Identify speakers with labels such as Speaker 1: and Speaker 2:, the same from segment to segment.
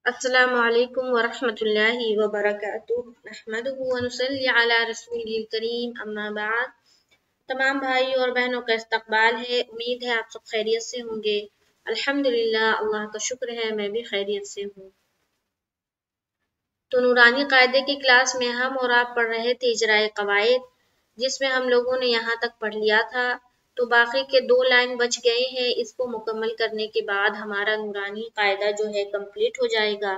Speaker 1: السلام علیکم ورحمۃ اللہ وبرکاتہ نحمدہ ونصلی علی رسول الکریم اما بعد۔ تمام بھائی اور بہنوں کا استقبال ہے، امید ہے آپ سب خیریت سے ہوں گے۔ الحمدللہ، اللہ کا شکر ہے میں بھی خیریت سے ہوں۔ تو نورانی قاعدے کی کلاس میں ہم اور آپ پڑھ رہے تھے اجرائے قواعد، جس میں ہم لوگوں نے یہاں تک پڑھ لیا تھا۔ تو باقی کے 2 لائن بچ گئے ہیں، اس کو مکمل کرنے کے بعد ہمارا نورانی قاعدہ جو ہے کمپلیٹ ہو جائے گا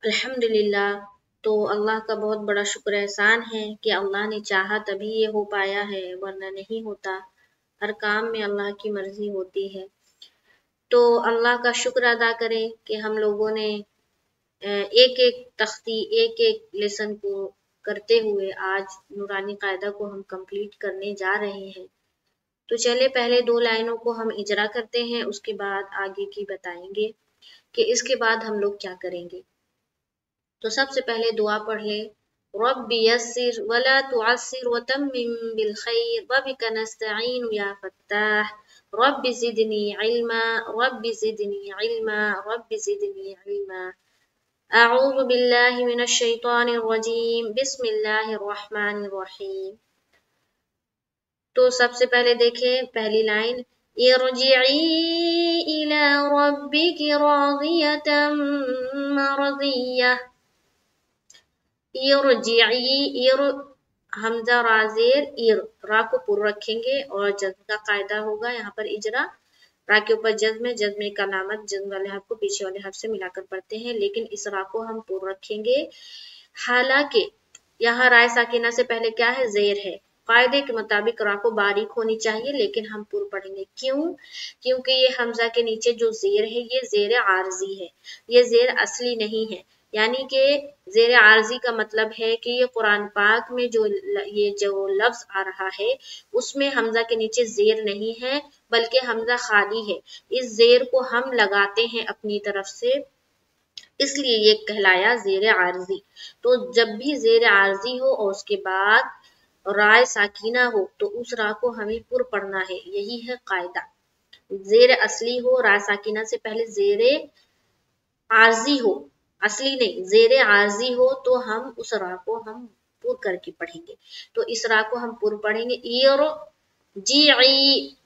Speaker 1: الحمدللہ۔ تو اللہ کا بہت بڑا شکر احسان ہے کہ اللہ نے چاہا تبھی یہ ہو پایا ہے، ورنہ نہیں ہوتا۔ ہر کام میں اللہ کی مرضی ہوتی ہے۔ تو اللہ کا شکر ادا کریں کہ ہم لوگوں نے ایک ایک تختی، ایک ایک لیسن کو کرتے ہوئے آج نورانی قاعدہ کو ہم کمپلیٹ کرنے جا رہے ہیں۔ تو چلے پہلے 2 لائنوں کو ہم اجرا کرتے ہیں، اس کے بعد آگے کی بتائیں گے کہ اس کے بعد ہم لوگ کیا کریں گے۔ تو سب سے پہلے دعا پڑھ لیں، رب یسر ولا تعسر وتمم بالخیر وبک نستعین یا فتاح رب زدنی علما رب زدنی علما رب زدنی علما۔ اعوذ باللہ من الشیطان الرجیم بسم اللہ الرحمن الرحیم۔ تو سب سے پہلے دیکھیں پہلی لائن، ارجعی الی ربک راضیۃ مرضیہ۔ ارجعی، حمزہ رازیر را کو پر رکھیں گے اور جزم کا قاعدہ ہوگا یہاں پر اجرا۔ را کے اوپر جزم ہے، جزم ایک علامت جزم والے حرف کو پیچھے والے حرف سے ملا کر پڑھتے ہیں، لیکن اس را کو ہم پر رکھیں گے۔ حالانکہ یہاں رائے ساکنہ سے پہلے کیا ہے؟ زیر ہے۔ قاعدے کے مطابق را کو باریک ہونی چاہیے، لیکن ہم پر پڑھیں گے۔ کیوں؟ کیونکہ یہ حمزہ کے نیچے جو زیر ہے یہ زیر عارضی ہے، یہ زیر اصلی نہیں ہے۔ یعنی کہ زیر عارضی کا مطلب ہے کہ یہ قرآن پاک میں جو لفظ آ رہا ہے اس میں حمزہ کے نیچے زیر نہیں ہے، بلکہ حمزہ خالی ہے۔ اس زیر کو ہم لگاتے ہیں اپنی طرف سے، اس لیے یہ کہلایا زیر عارضی۔ تو جب بھی زیر عارضی ہو اور اس کے بعد رائے ساکینہ ہو تو اس را کو ہمیں پر پڑھنا ہے، یہی ہے قاعدہ۔ زیر اصلی ہو، رائے ساکینہ سے پہلے زیر عارضی ہو، اصلی نہیں زیر عارضی ہو تو ہم اس را کو ہم پر کر کے پڑھیں گے۔ تو اس را کو ہم پر پڑھیں گے،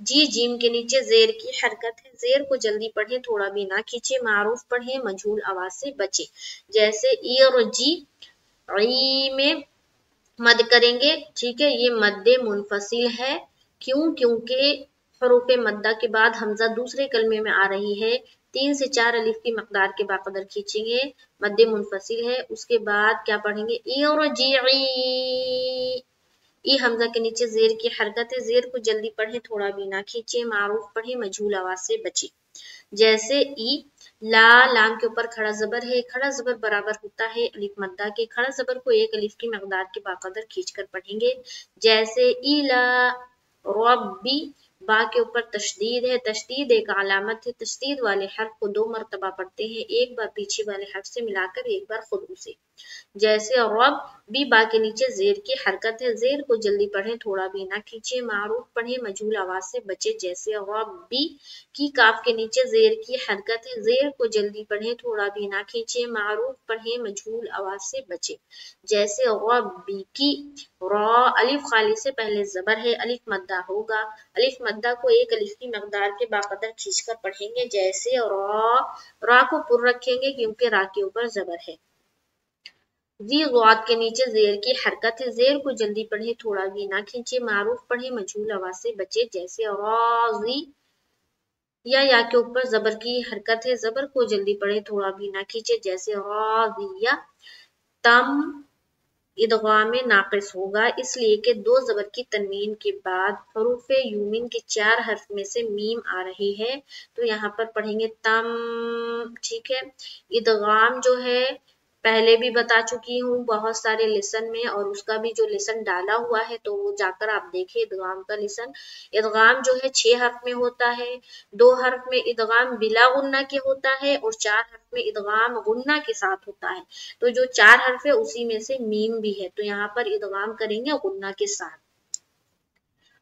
Speaker 1: جی جیم کے نیچے زیر کی حرکت ہے، زیر کو جلدی پڑھیں، تھوڑا بھی نہ کھینچے، معروف پڑھیں، مجہول آواز سے بچے۔ جیسے ارجی، عی میں مد کریں گے، ٹھیک ہے، یہ مد منفصل ہے۔ کیوں؟ کیونکہ حروف مدہ کے بعد حمزہ دوسرے کلمے میں آ رہی ہے، 3 سے 4 الف کی مقدار کے باقدر کھینچیں گے، مد منفصل ہے۔ اس کے بعد کیا پڑھیں گے؟ ارجعی، ای حمزہ کے نیچے زیر کی حرکت ہے، زیر کو جلدی پڑھیں، تھوڑا بھی نہ کھینچے، معروف پڑھیں، مجہول آواز سے بچے۔ جیسے ای، لا، لام کے اوپر کھڑا زبر ہے، کھڑا زبر برابر ہوتا ہے الف مدہ کے، کھڑا زبر کو 1 الف کی مقدار کے باقدر کھینچ کر پڑھیں گے۔ جیسے ایلا ربی، با کے اوپر تشدید ہے، تشدید ایک علامت ہے، تشدید والے حرف کو 2 مرتبہ پڑھتے ہیں، ایک بار پیچھے والے حرف سے ملا کر، ایک بار خود سے۔ جیسے رب بھی، با کے نیچے زیر کی حرکت ہے، زیر کو جلدی پڑھیں، تھوڑا بھی نہ کھینچے، معروف پڑھیں، مجہول آواز سے بچے۔ جیسے ربی کی، کاف کے نیچے زیر کی حرکت ہے، زیر کو جلدی پڑھیں، تھوڑا بھی نہ کھینچے، معروف پڑھیں، مجہول آواز سے بچے۔ جیسے ربی کی، را الف خالی سے پہلے زبر ہے، الف مدہ ہوگا، الف مدہ کو 1 الف کی مقدار کے باقدر کھینچ کر پڑھیں گے۔ جیسے را کو پر رکھیں گے کیونکہ را کے اوپر زبر ہے۔ زی، غوات کے نیچے زیر کی حرکت ہے، زیر کو جلدی پڑھیں، تھوڑا بھی نہ کھینچے، معروف پڑھیں، مجہول آواز سے بچے۔ جیسے راضی، یا کے اوپر زبر کی حرکت ہے، زبر کو جلدی پڑھیں، تھوڑا بھی نہ کھینچے۔ جیسے راضیہ، تم ادغام ناقص ہوگا، اس لیے کہ 2 زبر کی تنوین کے بعد حروف یومین کے 4 حرف میں سے میم آ رہی ہے، تو یہاں پر پڑھیں گے تم، ٹھیک ہے۔ ادغام جو ہے پہلے بھی بتا چکی ہوں بہت سارے لیسن میں، اور اس کا بھی جو لیسن ڈالا ہوا ہے تو وہ جا کر آپ دیکھیں ادغام کا لیسن۔ ادغام جو ہے 6 حرف میں ہوتا ہے، 2 حرف میں ادغام بلا غنہ کے ہوتا ہے، اور 4 حرف میں ادغام غنہ کے ساتھ ہوتا ہے۔ تو جو 4 حرف ہے اسی میں سے میم بھی ہے، تو یہاں پر ادغام کریں گے غنہ کے ساتھ۔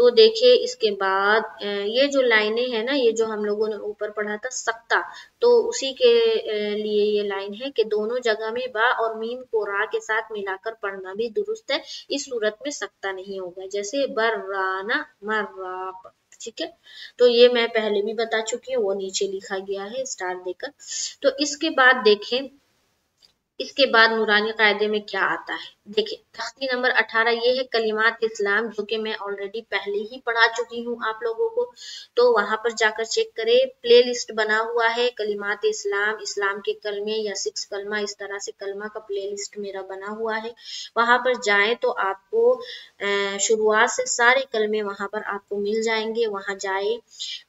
Speaker 1: تو دیکھیے اس کے بعد یہ جو لائنیں ہیں نا، یہ جو ہم لوگوں نے اوپر پڑھا تھا سکتا، تو اسی کے لیے یہ لائن ہے کہ دونوں جگہ میں با اور میم کو را کے ساتھ ملا کر پڑھنا بھی درست ہے، اس صورت میں سکتا نہیں ہوگا، جیسے برانا مراق، ٹھیک ہے۔ تو یہ میں پہلے بھی بتا چکی ہوں، وہ نیچے لکھا گیا ہے اسٹار دے کر۔ تو اس کے بعد دیکھیں، اس کے بعد نورانی قاعدے میں کیا آتا ہے، دیکھیں تختی نمبر 18 یہ ہے کلمات اسلام، جو کہ میں آلریڈی پہلے ہی پڑھا چکی ہوں آپ لوگوں کو، تو وہاں پر جا کر چیک کرے، پلے لسٹ بنا ہوا ہے کلمات اسلام، اسلام کے کلمے یا 6 کلمہ، اس طرح سے کلمہ کا پلے لسٹ میرا بنا ہوا ہے، وہاں پر جائیں تو آپ کو شروعات سے سارے کلمے وہاں پر آپ کو مل جائیں گے، وہاں جائے،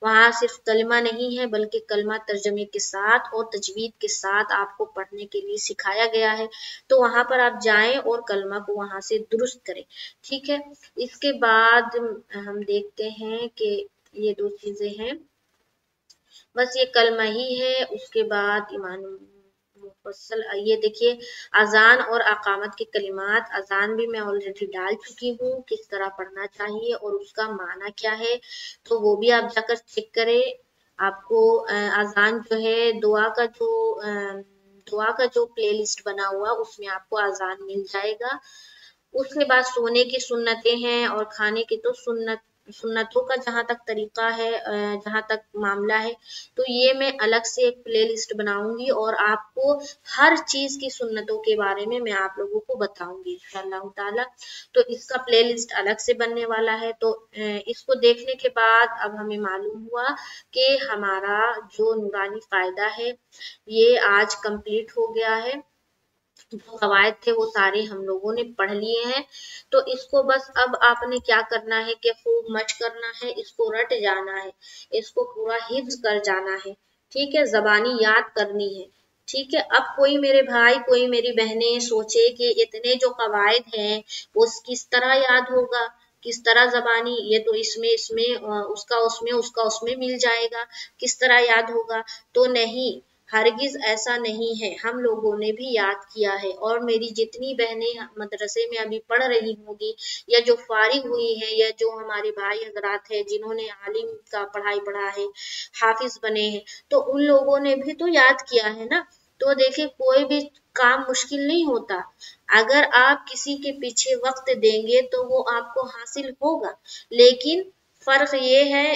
Speaker 1: وہاں صرف کلمہ نہیں ہے بلکہ کلمہ ترجمے کے ساتھ اور تجوید کے ساتھ آپ کو پڑھنے کے لیے سکھایا گیا ہے، تو وہاں پر آپ جائیں اور کلمہ کو وہاں سے درست کریں، ٹھیک ہے۔ اس کے بعد ہم دیکھتے ہیں کہ یہ 2 چیزیں ہیں، بس یہ کلمہ ہی ہے، اس کے بعد ایمان مفصل، یہ دیکھیے اذان اور اقامت کے کلمات، اذان بھی میں آلریڈی ڈال چکی ہوں، کس طرح پڑھنا چاہیے اور اس کا معنی کیا ہے، تو وہ بھی آپ جا کر چیک کریں، آپ کو اذان جو ہے دعا کا جو پلے لسٹ بنا ہوا اس میں آپ کو اذان مل جائے گا۔ اس کے بعد سونے کی سنتیں ہیں اور کھانے کی تو سنتوں کا جہاں تک طریقہ ہے، جہاں تک معاملہ ہے، تو یہ میں الگ سے ایک پلے لسٹ بناؤں گی اور آپ کو ہر چیز کی سنتوں کے بارے میں آپ لوگوں کو بتاؤں گی انشاءاللہ تعالی، تو اس کا پلے لسٹ الگ سے بننے والا ہے۔ تو اس کو دیکھنے کے بعد اب ہمیں معلوم ہوا کہ ہمارا جو نورانی فائدہ ہے یہ آج کمپلیٹ ہو گیا ہے، جو قواعد تھے وہ سارے ہم لوگوں نے پڑھ لیے ہیں، تو اس کو بس اب آپ نے کیا کرنا ہے کہ خوب مچ کرنا ہے، اس کو رٹ جانا ہے، اس کو پورا حفظ کر جانا ہے، ٹھیک ہے، زبانی یاد کرنی ہے، ٹھیک ہے۔ اب کوئی میرے بھائی، کوئی میری بہنیں سوچے کہ اتنے جو قواعد ہیں وہ کس طرح یاد ہوگا، کس طرح زبانی، یہ تو اس میں اس کا اس میں مل جائے گا، کس طرح یاد ہوگا، تو نہیں، ہرگز ایسا نہیں ہے، ہم لوگوں نے بھی یاد کیا ہے، اور میری جتنی بہنیں مدرسے میں ابھی پڑھ رہی ہوں گی یا جو فارغ ہوئی ہیں یا جو ہمارے بھائی حضرات ہیں جنہوں نے عالم کا پڑھائی پڑھا ہے، حافظ بنے ہیں، تو ان لوگوں نے بھی تو یاد کیا ہے نا۔ تو دیکھیں کوئی بھی کام مشکل نہیں ہوتا، اگر آپ کسی کے پیچھے وقت دیں گے تو وہ آپ کو حاصل ہوگا، لیکن فرق یہ ہے،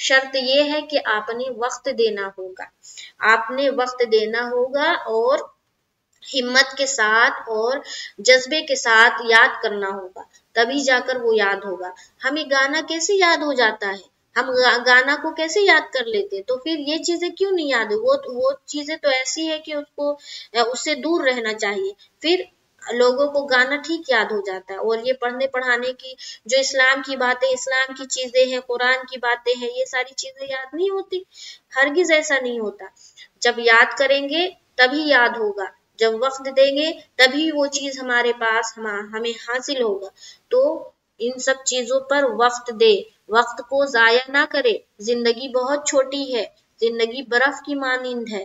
Speaker 1: شرط یہ ہے کہ آپ نے وقت دینا ہوگا، آپ نے وقت دینا ہوگا اور ہمت کے ساتھ اور جذبے کے ساتھ یاد کرنا ہوگا، تبھی جا کر وہ یاد ہوگا۔ ہمیں گانا کیسے یاد ہو جاتا ہے، ہم گانا کو کیسے یاد کر لیتے، تو پھر یہ چیزیں کیوں نہیں یاد ہو، وہ چیزیں تو ایسی ہے کہ اس سے دور رہنا چاہیے، پھر لوگوں کو گانا ٹھیک یاد ہو جاتا ہے، اور یہ پڑھنے پڑھانے کی جو اسلام کی باتیں، اسلام کی چیزیں ہیں، قرآن کی باتیں ہیں، یہ ساری چیزیں یاد نہیں ہوتی، ہرگز ایسا نہیں ہوتا، جب یاد کریں گے تبھی یاد ہوگا، جب وقت دیں گے تبھی وہ چیز ہمارے پاس ہمیں حاصل ہوگا، تو ان سب چیزوں پر وقت دے، وقت کو ضائع نہ کرے، زندگی بہت چھوٹی ہے، زندگی برف کی مانند ہے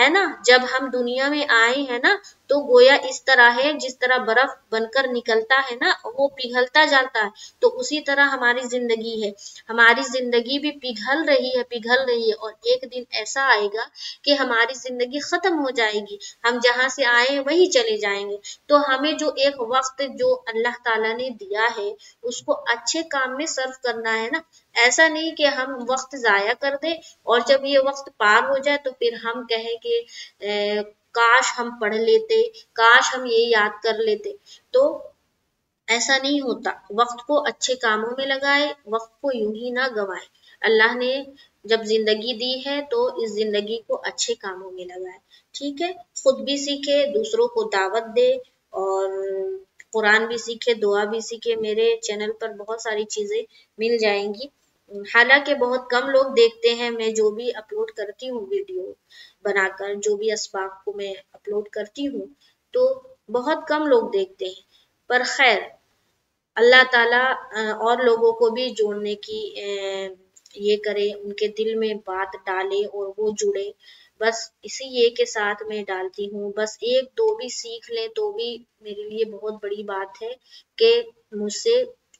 Speaker 1: نا، جب ہم دنیا میں آئے ہیں نا تو گویا اس طرح ہے جس طرح برف بن کر نکلتا ہے نا، وہ پگھلتا جاتا ہے، تو اسی طرح ہماری زندگی ہے، ہماری زندگی بھی پگھل رہی ہے، اور ایک دن ایسا آئے گا کہ ہماری زندگی ختم ہو جائے گی، ہم جہاں سے آئے ہیں وہی چلے جائیں گے، تو ہمیں جو ایک وقت جو اللہ تعالیٰ نے دیا ہے اس کو اچھے کام میں صرف کرنا ہے نا، ایسا نہیں کہ ہم وقت ضائع کر دیں اور جب یہ وقت پار ہو جائے تو پھر ہم کہیں کہ کاش ہم پڑھ لیتے، کاش ہم یہ یاد کر لیتے، تو ایسا نہیں ہوتا، وقت کو اچھے کاموں میں لگائے، وقت کو یوں ہی نہ گوائے، اللہ نے جب زندگی دی ہے تو اس زندگی کو اچھے کاموں میں لگائے، ٹھیک ہے، خود بھی سیکھے، دوسروں کو دعوت دے، اور قرآن بھی سیکھے، دعا بھی سیکھے، میرے چینل پر بہت ساری چیزیں مل جائیں گی، حالانکہ بہت کم لوگ دیکھتے ہیں، میں جو بھی اپلوڈ کرتی ہوں ویڈیو بنا کر، جو بھی اسباق کو میں اپلوڈ کرتی ہوں تو بہت کم لوگ دیکھتے ہیں، پر خیر اللہ تعالیٰ اور لوگوں کو بھی جوڑنے کی یہ کرے، ان کے دل میں بات ڈالے اور وہ جڑے، بس اسی یہ کے ساتھ میں ڈالتی ہوں، بس ایک دو بھی سیکھ لیں تو بھی میرے لیے بہت بڑی بات ہے کہ مجھ سے